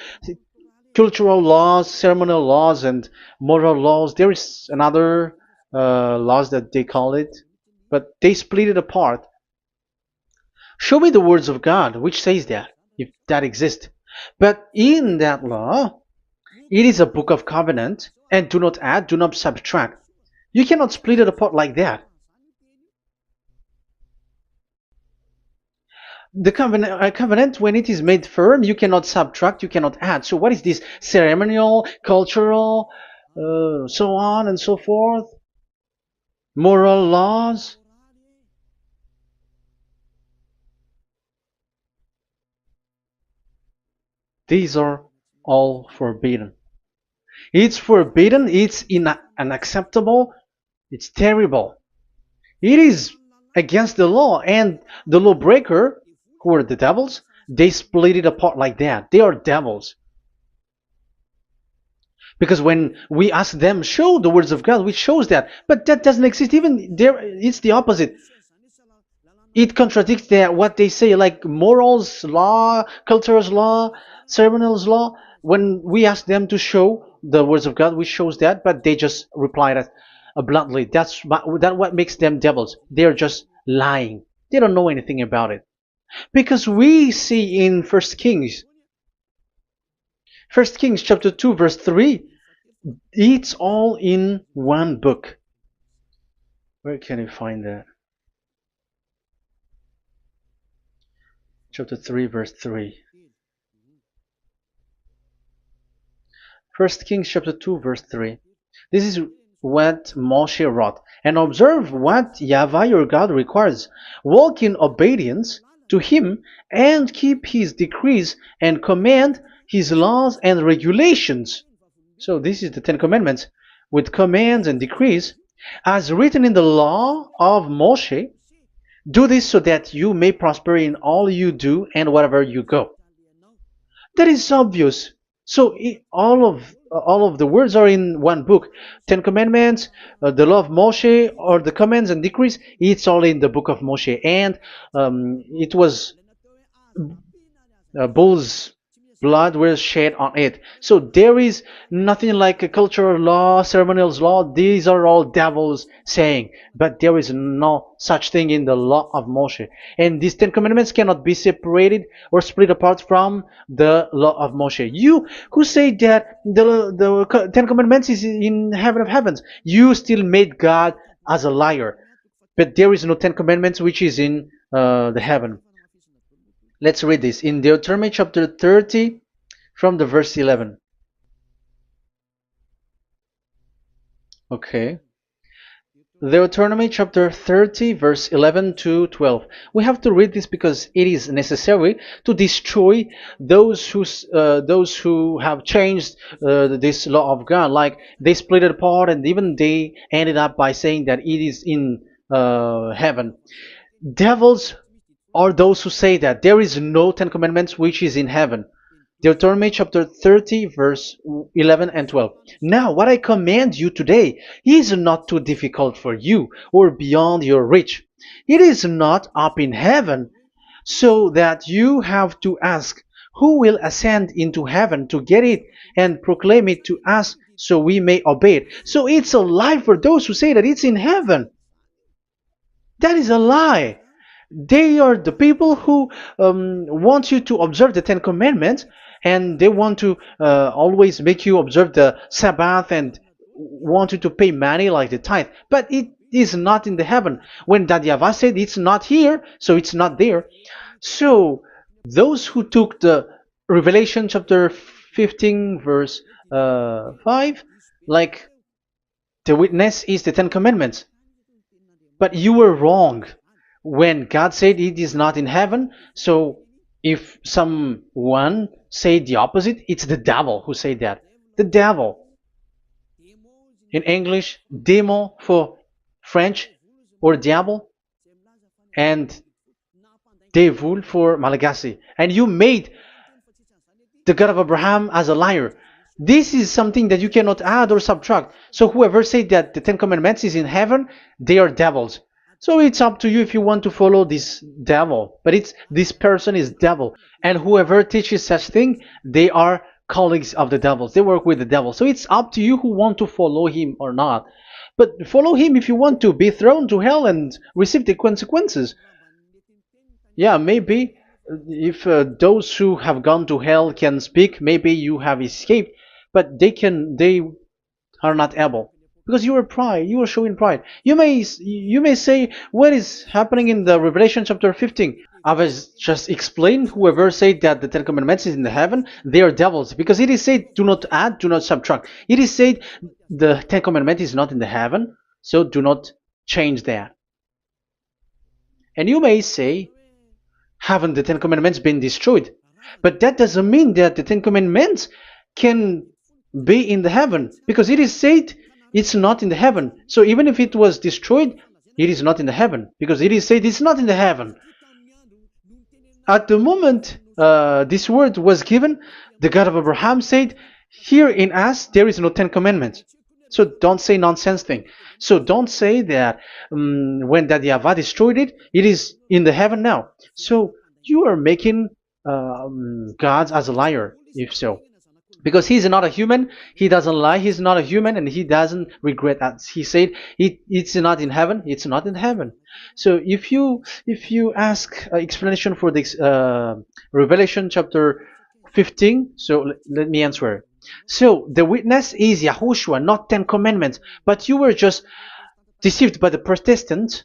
A: cultural laws, ceremonial laws, and moral laws. There is another laws that they call it, but they split it apart. Show me the words of God which says that, if that exists. But in that law, it is a book of covenant, and do not add, do not subtract. You cannot split it apart like that. The covenant, when it is made firm, you cannot subtract, you cannot add. So what is this ceremonial, cultural, so on and so forth? Moral laws? These are all forbidden. It's forbidden, it's unacceptable, it's terrible. It is against the law, and the lawbreaker, who are the devils, they split it apart like that. They are devils. Because when we ask them, show the words of God, which shows that, but that doesn't exist. Even there, it's the opposite. It contradicts what they say, like morals law, cultural law, ceremonial law. When we ask them to show the words of God, which shows that, but they just reply that bluntly. That's what makes them devils. They're just lying. They don't know anything about it. Because we see in First Kings chapter 2 verse 3, it's all in one book. Where can you find that? Chapter 3 verse 3. First Kings chapter 2 verse 3. This is what Moshe wrote. And observe what YAHVAH your God requires. Walk in obedience to him and keep his decrees and command his laws and regulations. So this is the Ten Commandments with commands and decrees as written in the law of Moshe. Do this so that you may prosper in all you do and wherever you go. That is obvious. So all of the words are in one book. Ten Commandments, the law of Moshe, or the commands and decrees. It's all in the book of Moshe, and it was bull's blood was shed on it. So there is nothing like a cultural law, ceremonial law. These are all devils saying, but there is no such thing in the law of Moshe. And these Ten Commandments cannot be separated or split apart from the law of Moshe. You who say that the Ten Commandments is in heaven of heavens, you still made God as a liar. But there is no Ten Commandments which is in the heaven. Let's read this in Deuteronomy chapter 30 from the verse 11. Okay. Deuteronomy chapter 30 verse 11 to 12. We have to read this because it is necessary to destroy those who have changed this law of God. Like they split it apart, and even they ended up by saying that it is in heaven. Devils are those who say that there is no Ten Commandments which is in heaven. Deuteronomy chapter 30, verse 11 and 12. Now, what I command you today is not too difficult for you or beyond your reach. It is not up in heaven, so that you have to ask, who will ascend into heaven to get it and proclaim it to us so we may obey it? So it's a lie for those who say that it's in heaven. That is a lie. They are the people who want you to observe the Ten Commandments, and they want to always make you observe the Sabbath and want you to pay money like the tithe. But it is not in the heaven. When that YAHVAH said it's not here, so it's not there. So those who took the Revelation chapter 15 verse 5, like the witness is the Ten Commandments. But you were wrong when God said it is not in heaven. So if someone say the opposite, it's the devil who said that. The devil. In English, démon for French, or diable, and devil for Malagasy. And you made the God of Abraham as a liar. This is something that you cannot add or subtract. So whoever said that the Ten Commandments is in heaven, they are devils. So it's up to you if you want to follow this devil. But this person is devil. And whoever teaches such thing, they are colleagues of the devils. They work with the devil. So it's up to you who want to follow him or not. But follow him if you want to be thrown to hell and receive the consequences. Yeah, maybe if those who have gone to hell can speak, maybe you have escaped, but they are not able because you are pride. You are showing pride. You may say, what is happening in the Revelation chapter 15? I was just explained. Whoever said that the Ten Commandments is in the heaven, they are devils, because it is said, do not add, do not subtract. It is said the Ten Commandments is not in the heaven, so do not change that. And you may say, haven't the Ten Commandments been destroyed? But that doesn't mean that the Ten Commandments can be in the heaven, because it is said it's not in the heaven. So even if it was destroyed, it is not in the heaven, because it is said it's not in the heaven. At the moment this word was given, the God of Abraham said, here in us there is no Ten Commandments. So don't say nonsense thing. So don't say that when that YAHVAH destroyed it, it is in the heaven now. So you are making God as a liar, if so. Because he's not a human, he doesn't lie, he's not a human, and he doesn't regret that. He said it's not in heaven, it's not in heaven. So if you ask explanation for this Revelation chapter 15, so let me answer. So the witness is YAHOSHUAH, not Ten Commandments. But you were just deceived by the Protestants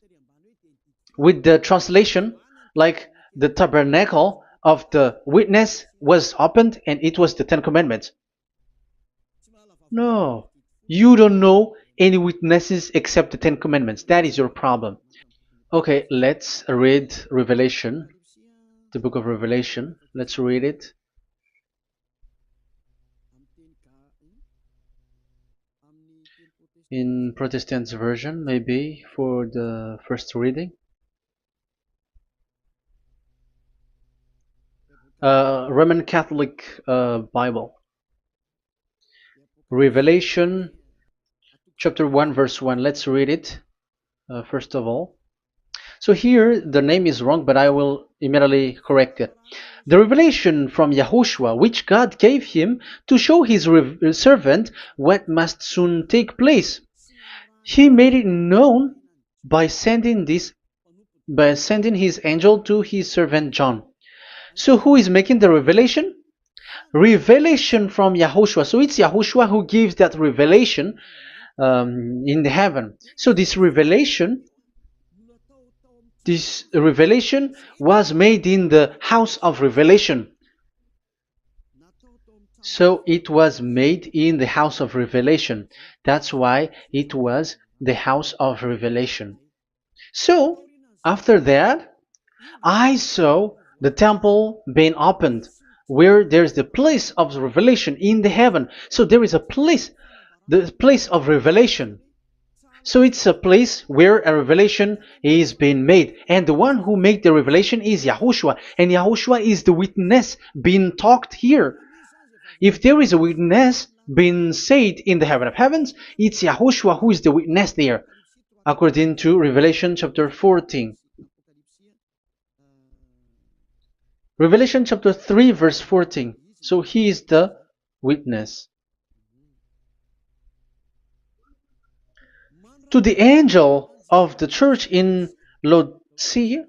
A: with the translation, like the tabernacle of the witness was opened and it was the Ten Commandments. No, you don't know any witnesses except the Ten Commandments. That is your problem. Okay, let's read Revelation, the book of Revelation. Let's read it. In Protestant version, maybe for the first reading. Roman Catholic Bible. Revelation chapter 1 verse 1. Let's read it first of all. So here the name is wrong, but I will immediately correct it. The revelation from YAHOSHUAH, which God gave him to show his servant what must soon take place. He made it known by sending his angel to his servant John. So who is making the revelation? Revelation from YAHOSHUAH. So it's YAHOSHUAH who gives that revelation in the heaven. So this revelation was made in the house of revelation. So it was made in the house of revelation. That's why it was the house of revelation. So, after that, I saw the temple being opened, where there's the place of revelation in the heaven. So there is a place, the place of revelation. So it's a place where a revelation is being made. And the one who made the revelation is YAHOSHUAH. And YAHOSHUAH is the witness being talked here. If there is a witness being said in the heaven of heavens, it's YAHOSHUAH who is the witness there, according to Revelation chapter 14. Revelation chapter 3 verse 14. So he is the witness. To the angel of the church in Laodicea,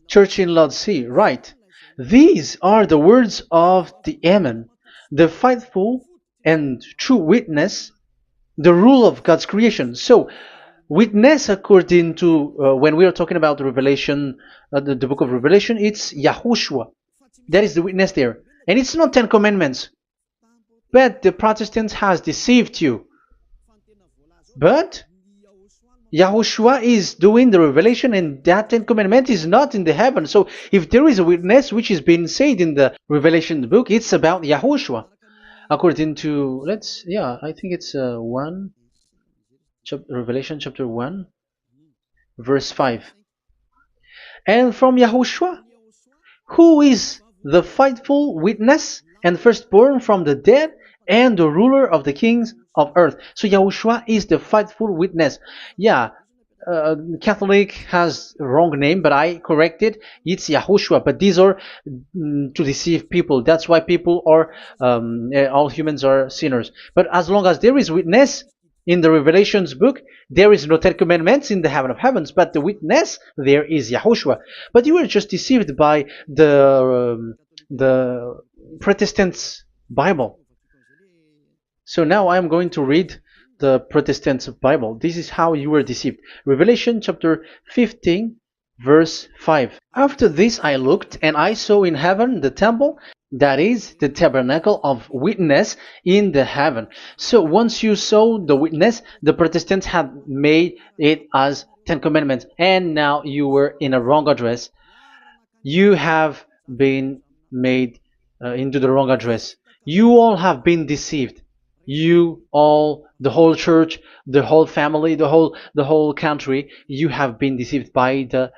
A: church in Laodicea, right. These are the words of the Amen, the faithful and true witness, the rule of God's creation. So, witness according to, when we are talking about the Revelation, the book of Revelation, it's YAHOSHUAH. That is the witness there. And it's not 10 Commandments. But the Protestants has deceived you. But YAHOSHUAH is doing the revelation, and that 10 Commandment is not in the heaven. So if there is a witness which is being said in the Revelation book, it's about YAHOSHUAH. According to, I think it's Revelation chapter 1, verse 5. And from YAHOSHUAH, who is the faithful witness and firstborn from the dead, and the ruler of the kings of earth. So YAHOSHUAH is the faithful witness. Catholic has a wrong name, but I corrected. It's YAHOSHUAH. But these are to deceive people. That's why people are, all humans are sinners. But as long as there is witness in the Revelations book, there is no 10 Commandments in the heaven of heavens, but the witness there is YAHOSHUAH. But you were just deceived by the Protestants' Bible. So now I am going to read the Protestants' Bible. This is how you were deceived. Revelation chapter 15, verse 5. After this I looked, and I saw in heaven the temple, that is the tabernacle of witness in the heaven. So once you saw the witness, the Protestants had made it as 10 Commandments, and now you were in a wrong address. You have been made into the wrong address. You all have been deceived. You all, the whole church, the whole family, the whole country, you have been deceived by the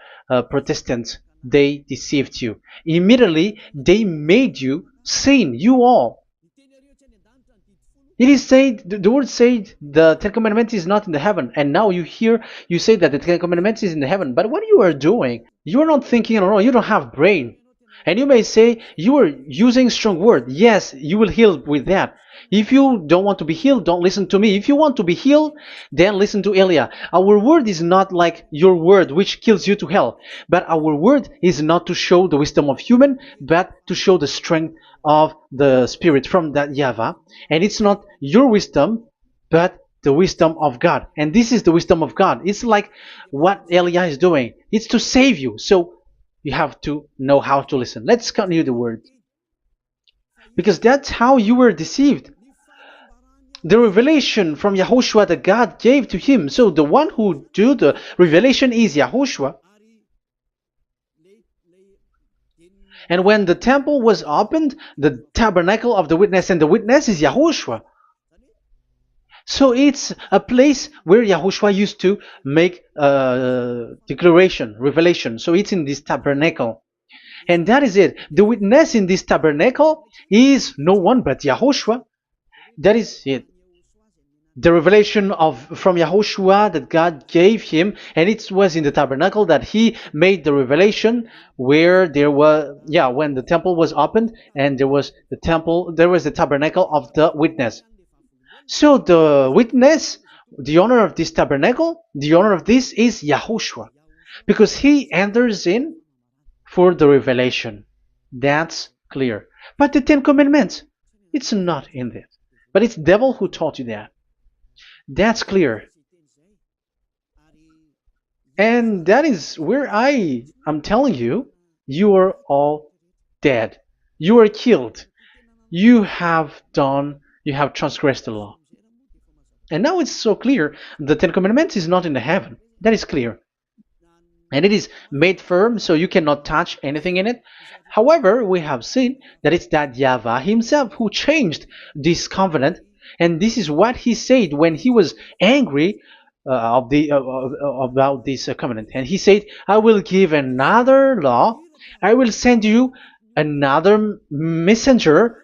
A: Protestants. They deceived you. Immediately, they made you sin, you all. It is said, the word said, the 10 Commandments is not in the heaven. And now you say that the 10 Commandments is in the heaven. But what you are doing, you are not thinking at all. You don't have brain. And you may say, you are using strong word. Yes, you will heal with that. If you don't want to be healed, don't listen to me. If you want to be healed, then listen to Elia. Our word is not like your word, which kills you to hell. But our word is not to show the wisdom of human, but to show the strength of the Spirit from that YAHVAH. And it's not your wisdom, but the wisdom of God. And this is the wisdom of God. It's like what Elia is doing. It's to save you. So you have to know how to listen. Let's continue the word. Because that's how you were deceived. The revelation from YAHOSHUAH that God gave to him. So the one who do the revelation is YAHOSHUAH. And when the temple was opened, the tabernacle of the witness, and the witness is YAHOSHUAH. So it's a place where YAHOSHUAH used to make declaration, revelation. So it's in this tabernacle. And that is it. The witness in this tabernacle is no one but YAHOSHUAH. That is it. The revelation from YAHOSHUAH that God gave him, and it was in the tabernacle that he made the revelation, where there was, when the temple was opened, and there was the tabernacle of the witness. So the witness, the owner of this tabernacle, the owner of this is YAHOSHUAH, because he enters in for the revelation. That's clear. But the 10 Commandments, it's not in there. But it's the devil who taught you that. That's clear. And that is where I am telling you, you are all dead. You are killed. You have done You have transgressed the law. And now it's so clear. The Ten Commandments is not in the heaven. That is clear. And it is made firm, so you cannot touch anything in it. However, we have seen that it's that YAHVAH himself who changed this covenant, and this is what he said when he was angry about this covenant. And he said, "I will give another law. I will send you another messenger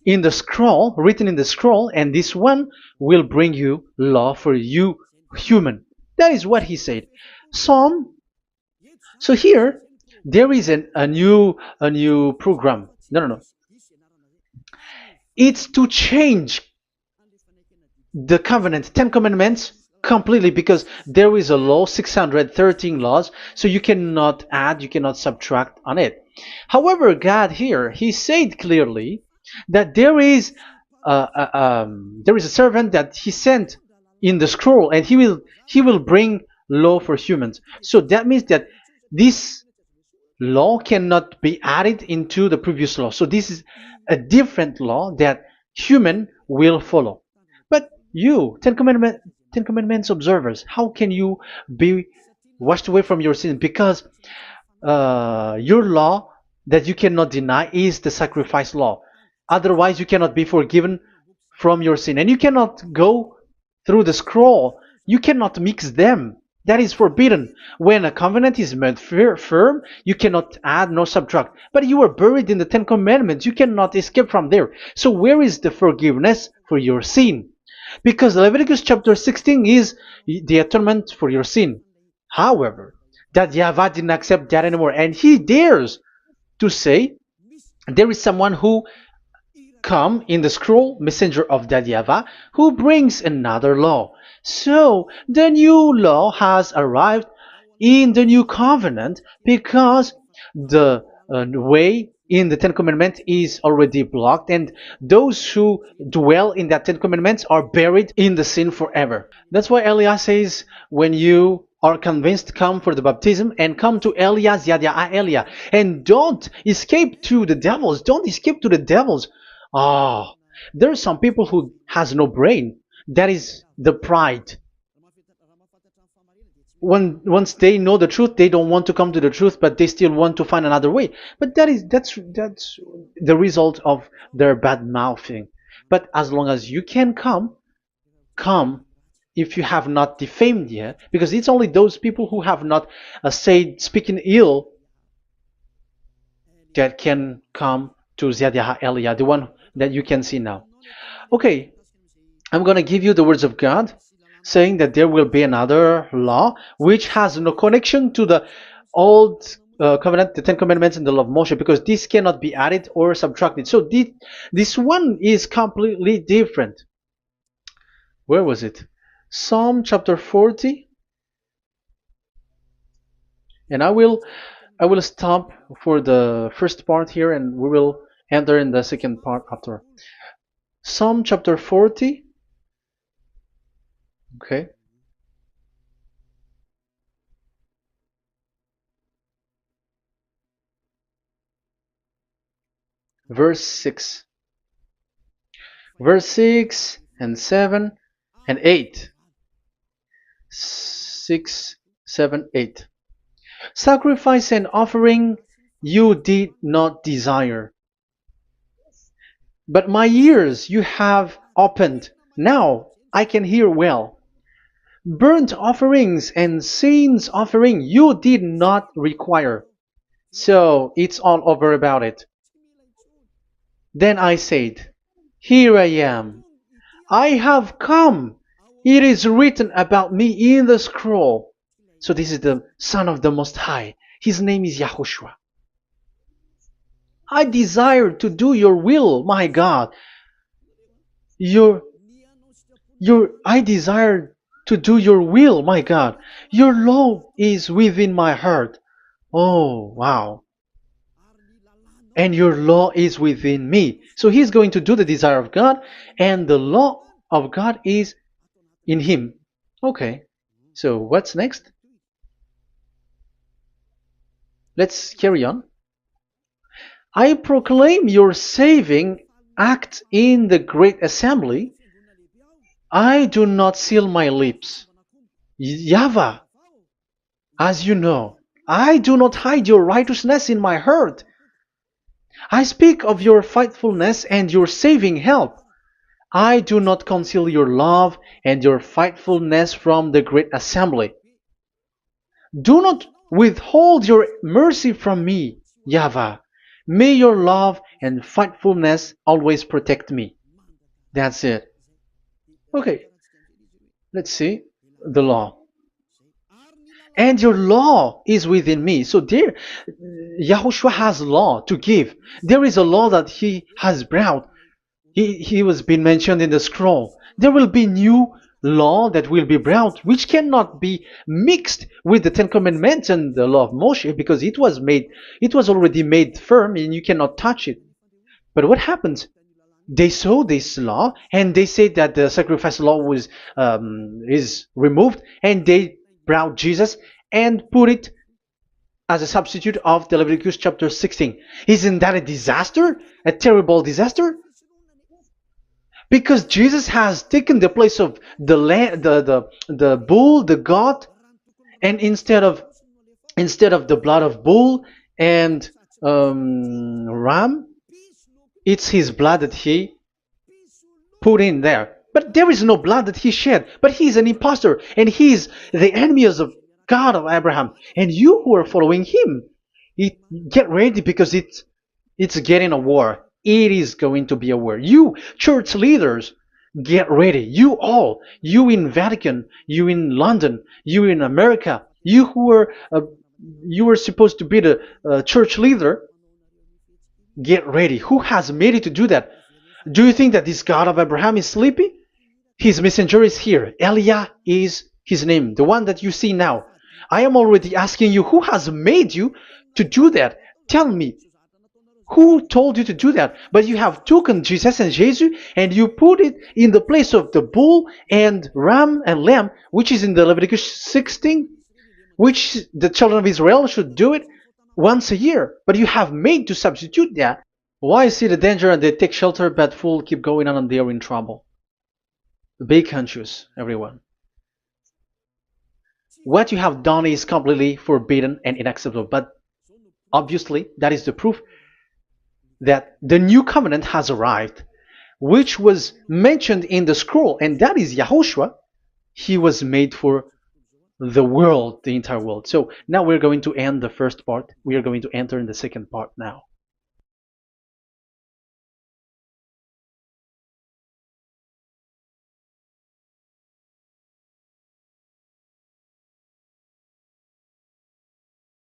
A: in the scroll, written in the scroll, and this one will bring you law for you, human." That is what he said. Psalm so here there is a new program. No, no, no. It's to change the covenant, Ten Commandments completely, because there is a law, 613 laws, so you cannot add, you cannot subtract on it. However, God here, He said clearly that there is a servant that He sent in the scroll, and He will bring law for humans. So that means that this law cannot be added into the previous law. So this is a different law that human will follow. But you, Ten Commandments observers, how can you be washed away from your sin? Because your law that you cannot deny is the sacrifice law. Otherwise, you cannot be forgiven from your sin. And you cannot go through the scroll. You cannot mix them. That is forbidden. When a covenant is made firm, you cannot add nor subtract. But you are buried in the Ten Commandments. You cannot escape from there. So where is the forgiveness for your sin? Because Leviticus chapter 16 is the atonement for your sin. However, that YAHVAH didn't accept that anymore. And he dares to say there is someone who come in the scroll, messenger of that YAHVAH, who brings another law. So the new law has arrived in the new covenant because the way in the Ten Commandments is already blocked, and those who dwell in that Ten Commandments are buried in the sin forever. That's why Elias says, when you are convinced, come for the baptism and come to Elias, Yadiah, Elia, and don't escape to the devils. Don't escape to the devils. Ah, there are some people who has no brain. That is the pride. Once they know the truth, they don't want to come to the truth, but they still want to find another way. But that's the result of their bad mouthing. But as long as you can come if you have not defamed yet, because it's only those people who have not said speaking ill that can come to Ziyadiyah Elia, the one that you can see now. Okay, I'm going to give you the words of God saying that there will be another law which has no connection to the old covenant, the Ten Commandments and the law of Moshe, because this cannot be added or subtracted. So this one is completely different. Where was it? Psalm chapter 40. And I will stop for the first part here, and we will enter in the second part after. Psalm chapter 40. Okay. Verse 6. Verse 6 and 7 and 8. 6, 7, 8. Sacrifice and offering you did not desire, but my ears you have opened. Now I can hear well. Burnt offerings and sins offering you did not require. So it's all over about it. Then I said, here I am. I have come. It is written about me in the scroll. So this is the Son of the Most High. His name is YAHOSHUAH. I desire to do your will, my God. I desire to do your will, my God. Your law is within my heart. Oh, wow. And your law is within me. So he's going to do the desire of God, and the law of God is in him. Okay. So what's next? Let's carry on. I proclaim your saving act in the great assembly, I do not seal my lips. YAHVAH, as you know, I do not hide your righteousness in my heart. I speak of your faithfulness and your saving help. I do not conceal your love and your faithfulness from the great assembly. Do not withhold your mercy from me, YAHVAH. May your love and faithfulness always protect me. That's it. Okay, let's see the law. And your law is within me. So there, Yahushua has law to give. There is a law that he has brought. He was being mentioned in the scroll. There will be new law that will be brought, which cannot be mixed with the Ten Commandments and the law of Moshe, because it was already made firm, and you cannot touch it. But what happens? They saw this law, and they said that the sacrifice law was is removed, and they brought Jesus and put it as a substitute of the Leviticus chapter 16. Isn't that a disaster? A terrible disaster? Because Jesus has taken the place of the bull, the goat, and instead of the blood of bull and ram, it's his blood that he put in there. But there is no blood that he shed. But he's an impostor, and he's the enemy of God of Abraham. And you who are following him, get ready, because it's getting a war. It is going to be a war. You church leaders, get ready. You all, you in Vatican, you in London, you in America, you who are supposed to be the church leader, get ready. Who has made it to do that? Do you think that this God of Abraham is sleepy? His messenger is here. Eliah is his name, the one that you see now. I am already asking you, who has made you to do that? Tell me, who told you to do that? But you have taken Jesus and Jesus, and you put it in the place of the bull and ram and lamb, which is in the Leviticus 16, which the children of Israel should do it once a year. But you have made to substitute that. Why see the danger and they take shelter, but fool keep going on and they are in trouble? Be conscious, everyone. What you have done is completely forbidden and unacceptable. But obviously, that is the proof that the new covenant has arrived, which was mentioned in the scroll, and that is YAHOSHUAH. He was made for the world, the entire world. So now we're going to end the first part. We are going to enter in the second part now.